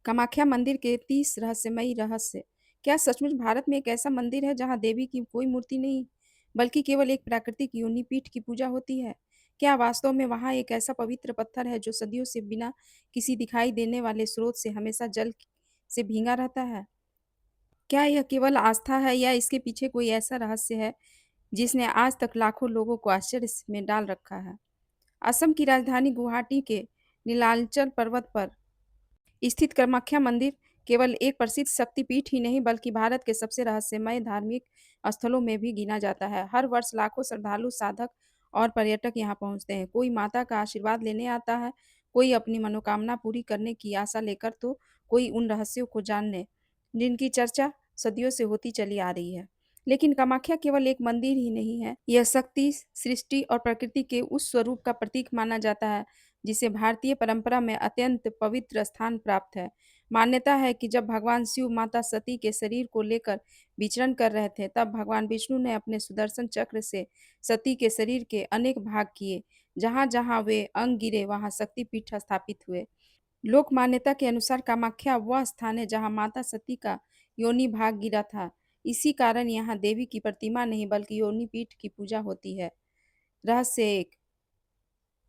कामाख्या मंदिर के 30 रहस्यमयी रहस्य। क्या सचमुच भारत में एक ऐसा मंदिर है जहां देवी की कोई मूर्ति नहीं, बल्कि केवल एक प्राकृतिक योनि पीठ की पूजा होती है? क्या वास्तव में वहां एक ऐसा पवित्र पत्थर है जो सदियों से बिना किसी दिखाई देने वाले स्रोत से हमेशा जल से भींगा रहता है? क्या यह केवल आस्था है या इसके पीछे कोई ऐसा रहस्य है जिसने आज तक लाखों लोगों को आश्चर्य में डाल रखा है? असम की राजधानी गुवाहाटी के नीलांचल पर्वत पर स्थित कामाख्या मंदिर केवल एक प्रसिद्ध शक्तिपीठ ही नहीं बल्कि भारत के सबसे रहस्यमय धार्मिक स्थलों में भी गिना जाता है। हर वर्ष लाखों श्रद्धालु, साधक और पर्यटक यहाँ पहुँचते हैं। कोई माता का आशीर्वाद लेने आता है, कोई अपनी मनोकामना पूरी करने की आशा लेकर, तो कोई उन रहस्यों को जानने जिनकी चर्चा सदियों से होती चली आ रही है। लेकिन कामाख्या केवल एक मंदिर ही नहीं है, यह शक्ति, सृष्टि और प्रकृति के उस स्वरूप का प्रतीक माना जाता है जिसे भारतीय परंपरा में अत्यंत पवित्र स्थान प्राप्त है। मान्यता है कि जब भगवान शिव माता सती के शरीर को लेकर विचरण कर रहे थे, तब भगवान विष्णु ने अपने सुदर्शन चक्र से सती के शरीर के अनेक भाग किए। जहाँ-जहाँ वे अंग गिरे, वहाँ शक्तिपीठ स्थापित हुए। लोक मान्यता के अनुसार कामाख्या वह स्थान है जहाँ माता सती का योनि भाग गिरा था। इसी कारण यहाँ देवी की प्रतिमा नहीं बल्कि योनि पीठ की पूजा होती है। रहस्य एक,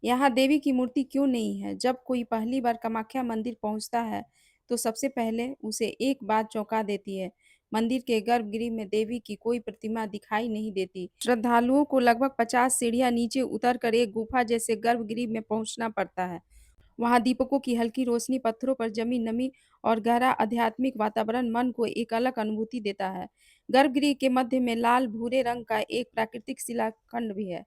यहाँ देवी की मूर्ति क्यों नहीं है? जब कोई पहली बार कामाख्या मंदिर पहुँचता है, तो सबसे पहले उसे एक बात चौंका देती है। मंदिर के गर्भगृह में देवी की कोई प्रतिमा दिखाई नहीं देती। श्रद्धालुओं को लगभग 50 सीढ़ियाँ नीचे उतरकर एक गुफा जैसे गर्भगृह में पहुँचना पड़ता है। वहाँ दीपकों की हल्की रोशनी, पत्थरों पर जमी नमी और गहरा आध्यात्मिक वातावरण मन को एक अलग अनुभूति देता है। गर्भगृह के मध्य में लाल भूरे रंग का एक प्राकृतिक शिलाखंड भी है,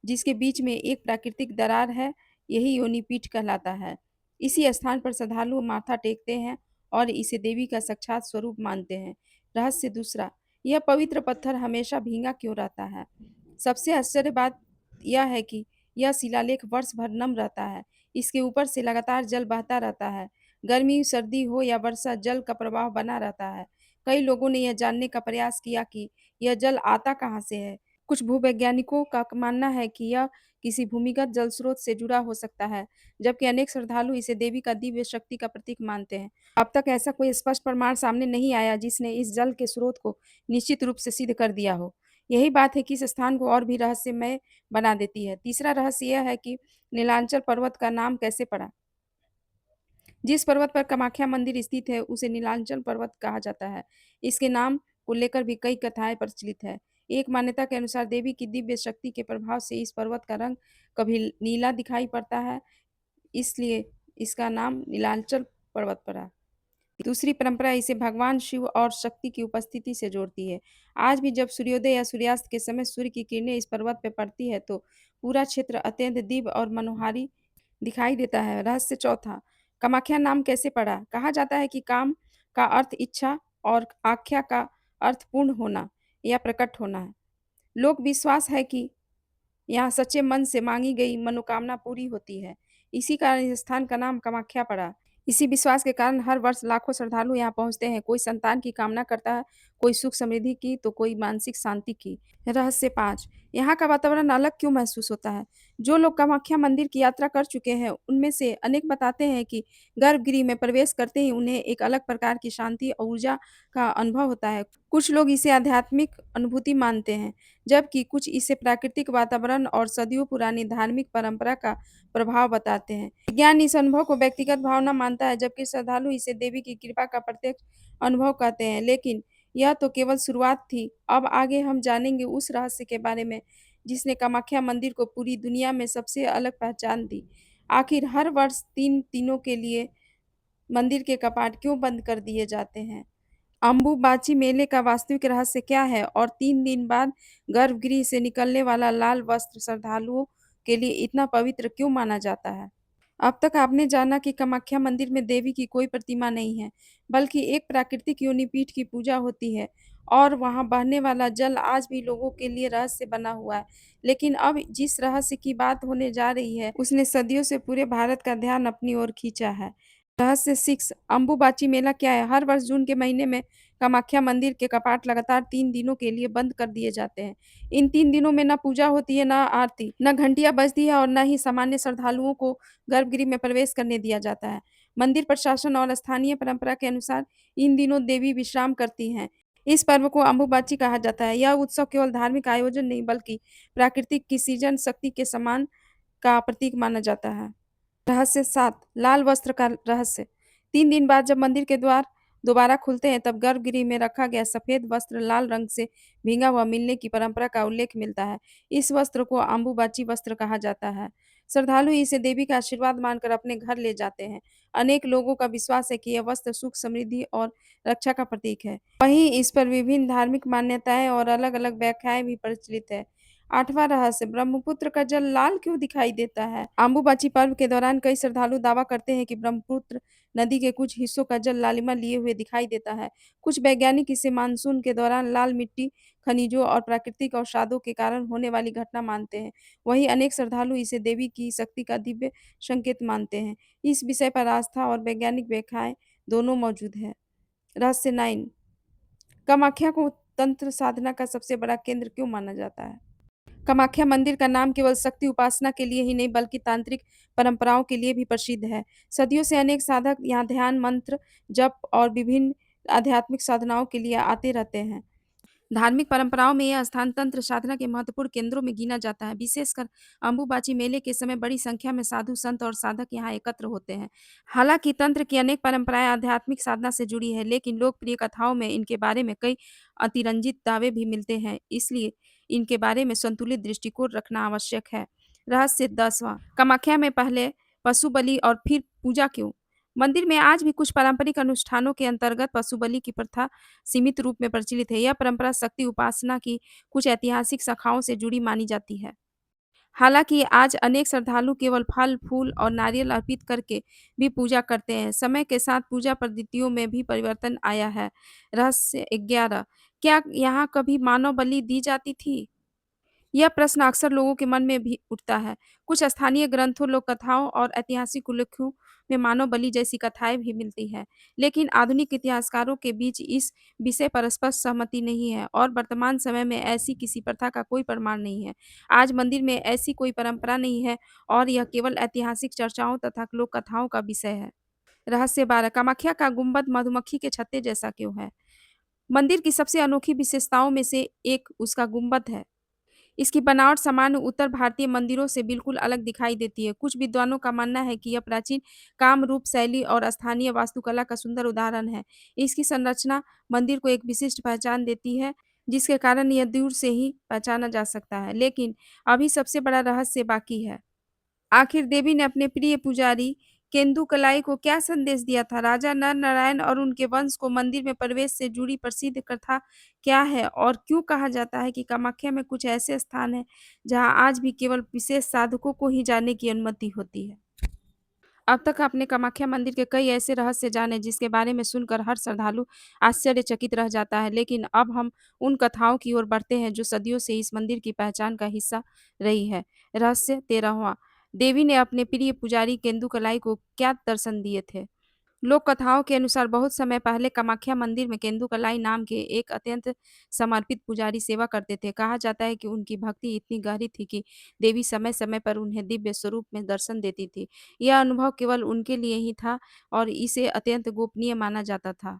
जिसके बीच में एक प्राकृतिक दरार है, यही योनिपीठ कहलाता है। इसी स्थान पर श्रद्धालु माथा टेकते हैं और इसे देवी का साक्षात स्वरूप मानते हैं। रहस्य दूसरा, यह पवित्र पत्थर हमेशा भींगा क्यों रहता है? सबसे आश्चर्य बात यह है कि यह शिलालेख वर्ष भर नम रहता है। इसके ऊपर से लगातार जल बहता रहता है। गर्मी, सर्दी हो या वर्षा, जल का प्रवाह बना रहता है। कई लोगों ने यह जानने का प्रयास किया कि यह जल आता कहाँ से है। कुछ भूवैज्ञानिकों का मानना है कि यह किसी भूमिगत जल स्रोत से जुड़ा हो सकता है, जबकि अनेक श्रद्धालु इसे देवी का दिव्य शक्ति का प्रतीक मानते हैं। अब तक ऐसा कोई स्पष्ट प्रमाण सामने नहीं आया जिसने इस जल के स्रोत को निश्चित रूप से सिद्ध कर दिया हो। यही बात है कि इस स्थान को और भी रहस्यमय बना देती है। तीसरा रहस्य यह है कि नीलांचल पर्वत का नाम कैसे पड़ा? जिस पर्वत पर कामाख्या मंदिर स्थित है, उसे नीलांचल पर्वत कहा जाता है। इसके नाम को लेकर भी कई कथाएं प्रचलित है। एक मान्यता के अनुसार देवी की दिव्य शक्ति के प्रभाव से इस पर्वत का रंग कभी नीला दिखाई पड़ता है, इसलिए इसका नाम नीलांचल पर्वत पड़ा। दूसरी परंपरा इसे भगवान शिव और शक्ति की उपस्थिति से जोड़ती है। आज भी जब सूर्योदय या सूर्यास्त के समय सूर्य की किरणें इस पर्वत पर पड़ती है, तो पूरा क्षेत्र अत्यंत दिव्य और मनोहारी दिखाई देता है। रहस्य चौथा, कामाख्या नाम कैसे पड़ा? कहा जाता है कि काम का अर्थ इच्छा और आख्या का अर्थ पूर्ण होना या प्रकट होना है। लोक विश्वास है कि यहाँ सच्चे मन से मांगी गई मनोकामना पूरी होती है। इसी कारण इस स्थान का नाम कामाख्या पड़ा। इसी विश्वास के कारण हर वर्ष लाखों श्रद्धालु यहाँ पहुँचते हैं। कोई संतान की कामना करता है, कोई सुख समृद्धि की, तो कोई मानसिक शांति की। रहस्य 5, यहाँ का वातावरण अलग क्यों महसूस होता है? जो लोग कामाख्या मंदिर की यात्रा कर चुके हैं, उनमें से अनेक बताते हैं कि गर्भगृह में प्रवेश करते ही उन्हें एक अलग प्रकार की शांति और ऊर्जा का अनुभव होता है। कुछ लोग इसे आध्यात्मिक अनुभूति मानते हैं, जबकि कुछ इसे प्राकृतिक वातावरण और सदियों पुरानी धार्मिक परंपरा का प्रभाव बताते हैं। विज्ञान इस अनुभव को व्यक्तिगत भावना मानता है, जबकि श्रद्धालु इसे देवी की कृपा का प्रत्यक्ष अनुभव कहते हैं। लेकिन यह तो केवल शुरुआत थी। अब आगे हम जानेंगे उस रहस्य के बारे में जिसने कामाख्या मंदिर को पूरी दुनिया में सबसे अलग पहचान दी। आखिर हर वर्ष 3 दिनों के लिए मंदिर के कपाट क्यों बंद कर दिए जाते हैं? अम्बुबाची मेले का वास्तविक रहस्य क्या है और 3 दिन बाद गर्भगृह से निकलने वाला लाल वस्त्र श्रद्धालुओं के लिए इतना पवित्र क्यों माना जाता है? अब तक आपने जाना कि कामाख्या मंदिर में देवी की कोई प्रतिमा नहीं है, बल्कि एक प्राकृतिक योनिपीठ की पूजा होती है और वहां बहने वाला जल आज भी लोगों के लिए रहस्य बना हुआ है। लेकिन अब जिस रहस्य की बात होने जा रही है, उसने सदियों से पूरे भारत का ध्यान अपनी ओर खींचा है। रहस्य 6, अम्बुबाची मेला क्या है? हर वर्ष जून के महीने में कामाख्या मंदिर के कपाट लगातार 3 दिनों के लिए बंद कर दिए जाते हैं। इन 3 दिनों में ना पूजा होती है, ना आरती, ना घंटियाँ बजती है और ना ही सामान्य श्रद्धालुओं को गर्भगृह में प्रवेश करने दिया जाता है। मंदिर प्रशासन और स्थानीय परंपरा के अनुसार इन दिनों देवी विश्राम करती हैं। इस पर्व को अम्बुबाची कहा जाता है। यह उत्सव केवल धार्मिक आयोजन नहीं बल्कि प्राकृतिक की सृजन शक्ति के समान का प्रतीक माना जाता है। रहस्य 7 लाल वस्त्र का रहस्य। 3 दिन बाद जब मंदिर के द्वार दोबारा खुलते हैं तब गर्भगृह में रखा गया सफेद वस्त्र लाल रंग से भींगा हुआ मिलने की परंपरा का उल्लेख मिलता है। इस वस्त्र को अम्बुबाची वस्त्र कहा जाता है। श्रद्धालु इसे देवी का आशीर्वाद मानकर अपने घर ले जाते हैं। अनेक लोगों का विश्वास है कि यह वस्त्र सुख, समृद्धि और रक्षा का प्रतीक है। वहीं इस पर विभिन्न धार्मिक मान्यताएं और अलग-अलग व्याख्याएं भी प्रचलित है। 8वां रहस्य ब्रह्मपुत्र का जल लाल क्यों दिखाई देता है? अम्बुबाची पर्व के दौरान कई श्रद्धालु दावा करते हैं कि ब्रह्मपुत्र नदी के कुछ हिस्सों का जल लालिमा लिए हुए दिखाई देता है। कुछ वैज्ञानिक इसे मानसून के दौरान लाल मिट्टी, खनिजों और प्राकृतिक अवसादों के कारण होने वाली घटना मानते हैं। वहीं अनेक श्रद्धालु इसे देवी की शक्ति का दिव्य संकेत मानते हैं। इस विषय पर आस्था और वैज्ञानिक व्याख्याएं दोनों मौजूद है। रहस्य 9 कामाख्या को तंत्र साधना का सबसे बड़ा केंद्र क्यों माना जाता है? कामाख्या मंदिर का नाम केवल शक्ति उपासना के लिए ही नहीं बल्कि तांत्रिक परंपराओं के लिए भी प्रसिद्ध है। सदियों से अनेक साधक यहाँ ध्यान, मंत्र, जप और विभिन्न आध्यात्मिक साधनाओं के लिए आते रहते हैं। धार्मिक परंपराओं में यह स्थान तंत्र साधना के महत्वपूर्ण केंद्रों में गिना जाता है। विशेषकर अम्बुबाची मेले के समय बड़ी संख्या में साधु संत और साधक यहाँ एकत्र होते हैं। हालांकि तंत्र की अनेक परंपराएं आध्यात्मिक साधना से जुड़ी है, लेकिन लोकप्रिय कथाओं में इनके बारे में कई अतिरंजित दावे भी मिलते हैं। इसलिए इनके बारे में संतुलित दृष्टिकोण रखना आवश्यक है। रहस्य 10वां कामाख्या में पहले पशु बलि और फिर पूजा क्यों? मंदिर में आज भी कुछ पारंपरिक अनुष्ठानों के अंतर्गत पशु बलि की प्रथा सीमित रूप में प्रचलित है। यह परंपरा शक्ति उपासना की कुछ ऐतिहासिक शाखाओं से जुड़ी मानी जाती है। हालांकि आज अनेक श्रद्धालु केवल फल, फूल और नारियल अर्पित करके भी पूजा करते हैं। समय के साथ पूजा पद्धतियों में भी परिवर्तन आया है। रहस्य 11 क्या यहाँ कभी मानव बलि दी जाती थी? यह प्रश्न अक्सर लोगों के मन में भी उठता है। कुछ स्थानीय ग्रंथों, लोक कथाओं और ऐतिहासिक उल्लेखों में मानव बलि जैसी कथाएं भी मिलती हैं। लेकिन आधुनिक इतिहासकारों के बीच इस विषय पर स्पष्ट सहमति नहीं है और वर्तमान समय में ऐसी किसी प्रथा का कोई प्रमाण नहीं है। आज मंदिर में ऐसी कोई परंपरा नहीं है और यह केवल ऐतिहासिक चर्चाओं तथा लोक कथाओं का विषय है। रहस्य 12 कामाख्या का गुंबद मधुमक्खी के छत्ते जैसा क्यों है? मंदिर की सबसे अनोखी विशेषताओं में से एक उसका गुंबद है। इसकी बनावट सामान्य उत्तर भारतीय मंदिरों से बिल्कुल अलग दिखाई देती है। कुछ विद्वानों का मानना है कि यह प्राचीन कामरूप शैली और स्थानीय वास्तुकला का सुंदर उदाहरण है। इसकी संरचना मंदिर को एक विशिष्ट पहचान देती है, जिसके कारण यह दूर से ही पहचाना जा सकता है। लेकिन अभी सबसे बड़ा रहस्य बाकी है। आखिर देवी ने अपने प्रिय पुजारी केंदुकलाई को क्या संदेश दिया था? राजा नर-नारायण और उनके वंश को मंदिर में प्रवेश से जुड़ी प्रसिद्ध कथा क्या है? और क्यों कहा जाता है कि कामाख्या में कुछ ऐसे स्थान हैं, जहां आज भी केवल विशेष साधकों को ही जाने की अनुमति होती है? अब तक आपने कामाख्या मंदिर के कई ऐसे रहस्य जाने जिसके बारे में सुनकर हर श्रद्धालु आश्चर्यचकित रह जाता है। लेकिन अब हम उन कथाओं की ओर बढ़ते हैं जो सदियों से इस मंदिर की पहचान का हिस्सा रही है। रहस्य 13वां देवी ने अपने प्रिय पुजारी केंदुकलाई को क्या दर्शन दिए थे? लोक कथाओं के अनुसार बहुत समय पहले कामाख्या मंदिर में केंदुकलाई नाम के एक अत्यंत समर्पित पुजारी सेवा करते थे। कहा जाता है कि उनकी भक्ति इतनी गहरी थी कि देवी समय-समय पर उन्हें दिव्य स्वरूप में दर्शन देती थी। यह अनुभव केवल उनके लिए ही था और इसे अत्यंत गोपनीय माना जाता था।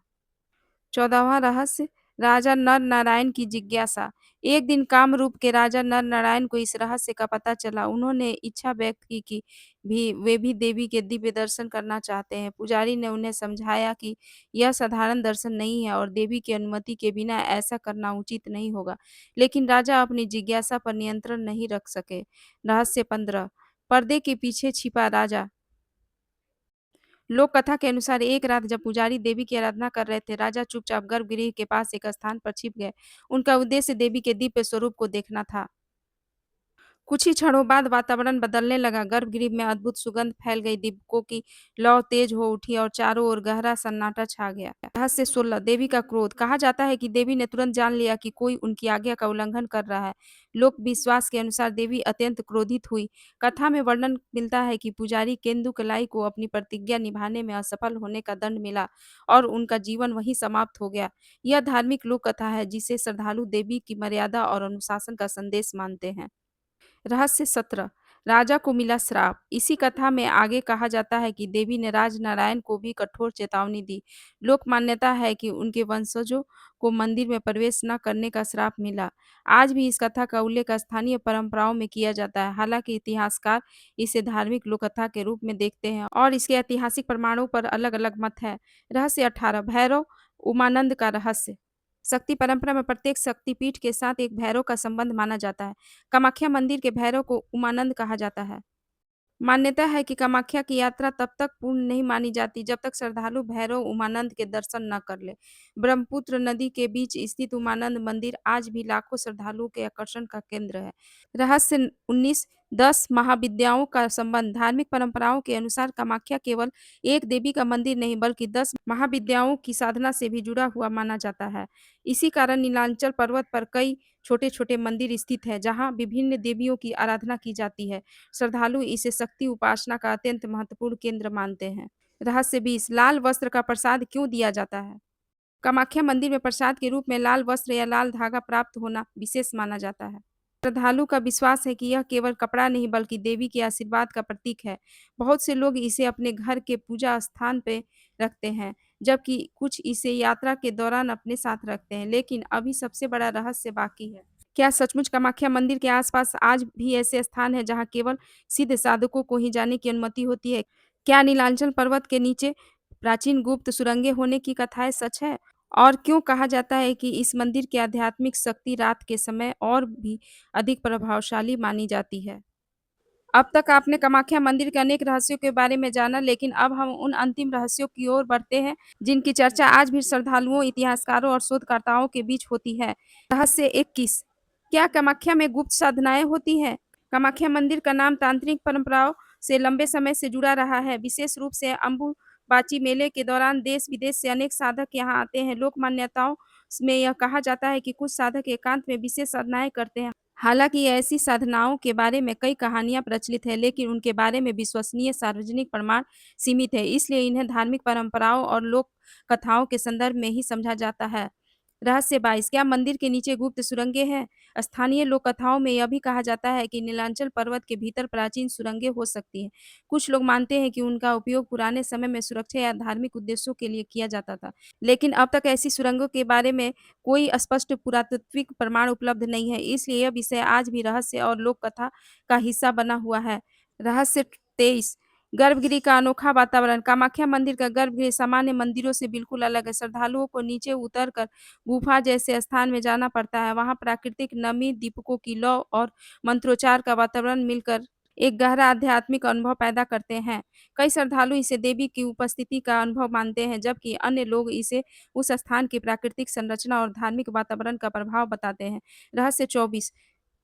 14वां रहस्य राजा नर-नारायण की जिज्ञासा। एक दिन कामरूप के राजा नर-नारायण को इस रहस्य का पता चला। उन्होंने इच्छा व्यक्त की कि वे भी देवी के दिव्य दर्शन करना चाहते हैं। पुजारी ने उन्हें समझाया कि यह साधारण दर्शन नहीं है और देवी की अनुमति के बिना ऐसा करना उचित नहीं होगा। लेकिन राजा अपनी जिज्ञासा पर नियंत्रण नहीं रख सके। रहस्य 15 पर्दे के पीछे छिपा राजा। लोक कथा के अनुसार एक रात जब पुजारी देवी की आराधना कर रहे थे, राजा चुपचाप गर्भगृह के पास एक स्थान पर छिप गए। उनका उद्देश्य देवी के दिव्य स्वरूप को देखना था। कुछ ही क्षणों बाद वातावरण बदलने लगा। गर्भगृह में अद्भुत सुगंध फैल गई, दीपकों की लौ तेज हो उठी और चारों ओर गहरा सन्नाटा छा गया। रहस्य 16 देवी का क्रोध। कहा जाता है कि देवी ने तुरंत जान लिया कि कोई उनकी आज्ञा का उल्लंघन कर रहा है। लोक विश्वास के अनुसार देवी अत्यंत क्रोधित हुई। कथा में वर्णन मिलता है कि पुजारी केंदुकलाई को अपनी प्रतिज्ञा निभाने में असफल होने का दंड मिला और उनका जीवन वहीं समाप्त हो गया। यह धार्मिक लोक कथा है जिसे श्रद्धालु देवी की मर्यादा और अनुशासन का संदेश मानते हैं। रहस्य 17 राजा को मिला श्राप। इसी कथा में आगे कहा जाता है कि देवी ने राजनारायण को भी कठोर चेतावनी दी। लोक मान्यता है कि उनके वंशजों को मंदिर में प्रवेश न करने का श्राप मिला। आज भी इस कथा का उल्लेख स्थानीय परंपराओं में किया जाता है। हालांकि इतिहासकार इसे धार्मिक लोक कथा के रूप में देखते हैं और इसके ऐतिहासिक प्रमाणों पर अलग-अलग मत है। रहस्य 18 भैरव उमानंद का रहस्य। शक्ति परंपरा में प्रत्येक शक्तिपीठ के साथ एक भैरव का संबंध माना जाता है। कामाख्या मंदिर के भैरव को उमानंद कहा जाता है। मान्यता है कि कामाख्या की यात्रा तब तक पूर्ण नहीं मानी जाती जब तक श्रद्धालु भैरव उमानंद के दर्शन न कर ले। ब्रह्मपुत्र नदी के बीच स्थित उमानंद मंदिर आज भी लाखों श्रद्धालुओं के आकर्षण का केंद्र है। रहस्य 19 10 महाविद्याओं का संबंध। धार्मिक परंपराओं के अनुसार कामाख्या केवल एक देवी का मंदिर नहीं बल्कि 10 महाविद्याओं की साधना से भी जुड़ा हुआ माना जाता है। इसी कारण नीलांचल पर्वत पर कई छोटे-छोटे मंदिर स्थित हैं जहां विभिन्न देवियों की आराधना की जाती है। श्रद्धालु इसे शक्ति उपासना का अत्यंत महत्वपूर्ण केंद्र मानते हैं। रहस्य 20 लाल वस्त्र का प्रसाद क्यों दिया जाता है? कामाख्या मंदिर में प्रसाद के रूप में लाल वस्त्र या लाल धागा प्राप्त होना विशेष माना जाता है। श्रद्धालु का विश्वास है कि यह केवल कपड़ा नहीं बल्कि देवी के आशीर्वाद का प्रतीक है। बहुत से लोग इसे अपने घर के पूजा स्थान पे रखते हैं, जबकि कुछ इसे यात्रा के दौरान अपने साथ रखते हैं। लेकिन अभी सबसे बड़ा रहस्य बाकी है। क्या सचमुच कामाख्या मंदिर के आसपास आज भी ऐसे स्थान हैं जहां केवल सिद्ध साधकों को ही जाने की अनुमति होती है? क्या नीलांचल पर्वत के नीचे प्राचीन गुप्त सुरंगें होने की कथाएं सच है? और क्यों कहा जाता है कि इस मंदिर की आध्यात्मिक शक्ति रात के समय और भी अधिक प्रभावशाली मानी जाती है? अब तक आपने कामाख्या मंदिर के अनेक रहस्यों के बारे में जाना, लेकिन अब हम उन अंतिम रहस्यों की ओर बढ़ते हैं, जिनकी चर्चा आज भी श्रद्धालुओं, इतिहासकारों और शोधकर्ताओं के बीच होती है। रहस्य 21 क्या कामाख्या में गुप्त साधनाएं होती हैं? कामाख्या मंदिर का नाम तांत्रिक परंपराओं से लंबे समय से जुड़ा रहा है, विशेष रूप से अम्बुबाची मेले के दौरान देश-विदेश से अनेक साधक यहाँ आते हैं। लोक मान्यताओं में यह कहा जाता है कि कुछ साधक एकांत में विशेष साधनाएं करते हैं। हालांकि ऐसी साधनाओं के बारे में कई कहानियां प्रचलित है, लेकिन उनके बारे में विश्वसनीय सार्वजनिक प्रमाण सीमित है, इसलिए इन्हें धार्मिक परंपराओं और लोक कथाओं के संदर्भ में ही समझा जाता है। रहस्य 22 क्या मंदिर के नीचे गुप्त सुरंगें हैं? स्थानीय लोक कथाओं में यह भी कहा जाता है कि नीलांचल पर्वत के भीतर प्राचीन सुरंगें हो सकती हैं। कुछ लोग मानते हैं कि उनका उपयोग पुराने समय में सुरक्षा या धार्मिक उद्देश्यों के लिए किया जाता था, लेकिन अब तक ऐसी सुरंगों के बारे में कोई स्पष्ट पुरातात्विक प्रमाण उपलब्ध नहीं है, इसलिए यह विषय आज भी रहस्य और लोक कथा का हिस्सा बना हुआ है। रहस्य 23 गर्भगृह का अनोखा वातावरण। कामाख्या मंदिर का गर्भगृह सामान्य मंदिरों से बिल्कुल अलग है। श्रद्धालुओं को नीचे उतरकर गुफा जैसे स्थान में जाना पड़ता है। वहाँ प्राकृतिक नमी, दीपकों की लौ और मंत्रोच्चार का वातावरण मिलकर एक गहरा आध्यात्मिक अनुभव पैदा करते हैं। कई श्रद्धालु इसे देवी की उपस्थिति का अनुभव मानते हैं, जबकि अन्य लोग इसे उस स्थान की प्राकृतिक संरचना और धार्मिक वातावरण का प्रभाव बताते हैं। रहस्य 24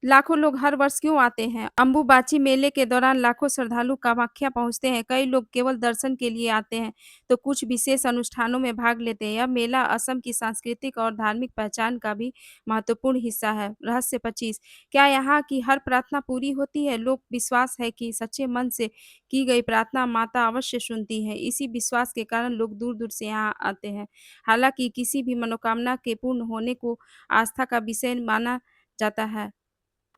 लाखों लोग हर वर्ष क्यों आते हैं? अम्बुबाची मेले के दौरान लाखों श्रद्धालु कामाख्या पहुंचते हैं। कई लोग केवल दर्शन के लिए आते हैं, तो कुछ विशेष अनुष्ठानों में भाग लेते हैं। यह मेला असम की सांस्कृतिक और धार्मिक पहचान का भी महत्वपूर्ण हिस्सा है। रहस्य 25 क्या यहाँ की हर प्रार्थना पूरी होती है? लोक विश्वास है कि सच्चे मन से की गई प्रार्थना माता अवश्य सुनती है। इसी विश्वास के कारण लोग दूर-दूर से यहाँ आते हैं। हालांकि किसी भी मनोकामना के पूर्ण होने को आस्था का विषय माना जाता है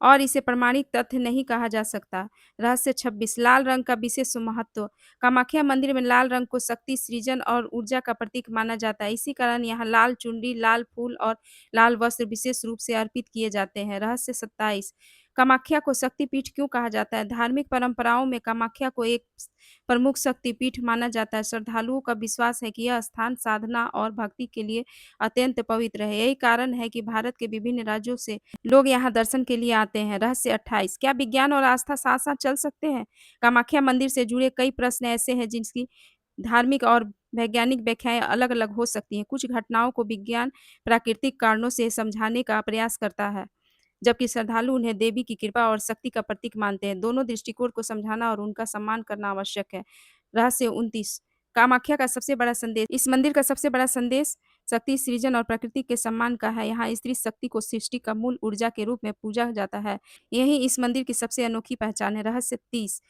और इसे प्रमाणिक तथ्य नहीं कहा जा सकता। रहस्य 26 लाल रंग का विशेष महत्व। कामाख्या मंदिर में लाल रंग को शक्ति, सृजन और ऊर्जा का प्रतीक माना जाता है। इसी कारण यहाँ लाल चुनरी, लाल फूल और लाल वस्त्र विशेष रूप से अर्पित किए जाते हैं। रहस्य 27 कामाख्या को शक्तिपीठ क्यों कहा जाता है? धार्मिक परंपराओं में कामाख्या को एक प्रमुख शक्तिपीठ माना जाता है। श्रद्धालुओं का विश्वास है कि यह स्थान साधना और भक्ति के लिए अत्यंत पवित्र है। यही कारण है कि भारत के विभिन्न राज्यों से लोग यहाँ दर्शन के लिए आते हैं। रहस्य 28 क्या विज्ञान और आस्था साथ-साथ चल सकते हैं? कामाख्या मंदिर से जुड़े कई प्रश्न ऐसे हैं जिनकी धार्मिक और वैज्ञानिक व्याख्याएँ अलग-अलग हो सकती हैं। कुछ घटनाओं को विज्ञान प्राकृतिक कारणों से समझाने का प्रयास करता है, जबकि श्रद्धालु उन्हें देवी की कृपा और शक्ति का प्रतीक मानते हैं। दोनों दृष्टिकोण को समझाना और उनका सम्मान करना आवश्यक है। रहस्य 29 कामाख्या का सबसे बड़ा संदेश। इस मंदिर का सबसे बड़ा संदेश शक्ति, सृजन और प्रकृति के सम्मान का है। यहाँ स्त्री शक्ति को सृष्टि का मूल ऊर्जा के रूप में पूजा जाता है। यही इस मंदिर की सबसे अनोखी पहचान है। रहस्य 30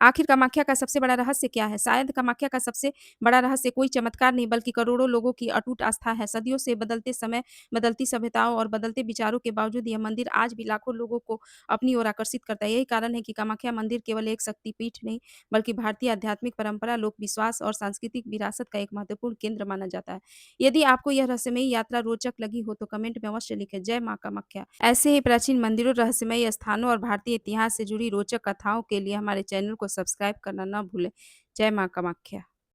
आखिर कामाख्या का सबसे बड़ा रहस्य क्या है? शायद कामाख्या का सबसे बड़ा रहस्य कोई चमत्कार नहीं बल्कि करोड़ों लोगों की अटूट आस्था है। सदियों से बदलते समय, बदलती सभ्यताओं और बदलते विचारों के बावजूद यह मंदिर आज भी लाखों लोगों को अपनी ओर आकर्षित करता है। यही कारण है कि कामाख्या मंदिर केवल एक शक्तिपीठ नहीं बल्कि भारतीय आध्यात्मिक परंपरा, लोक विश्वास और सांस्कृतिक विरासत का एक महत्वपूर्ण केंद्र माना जाता है। यदि आपको यह रहस्यमयी यात्रा रोचक लगी हो तो कमेंट में अवश्य लिखें जय माँ कामाख्या। ऐसे ही प्राचीन मंदिरों, रहस्यमयी स्थानों और भारतीय इतिहास से जुड़ी रोचक कथाओं के लिए हमारे चैनल को सब्सक्राइब करना ना भूलें। जय माँ कामाख्या।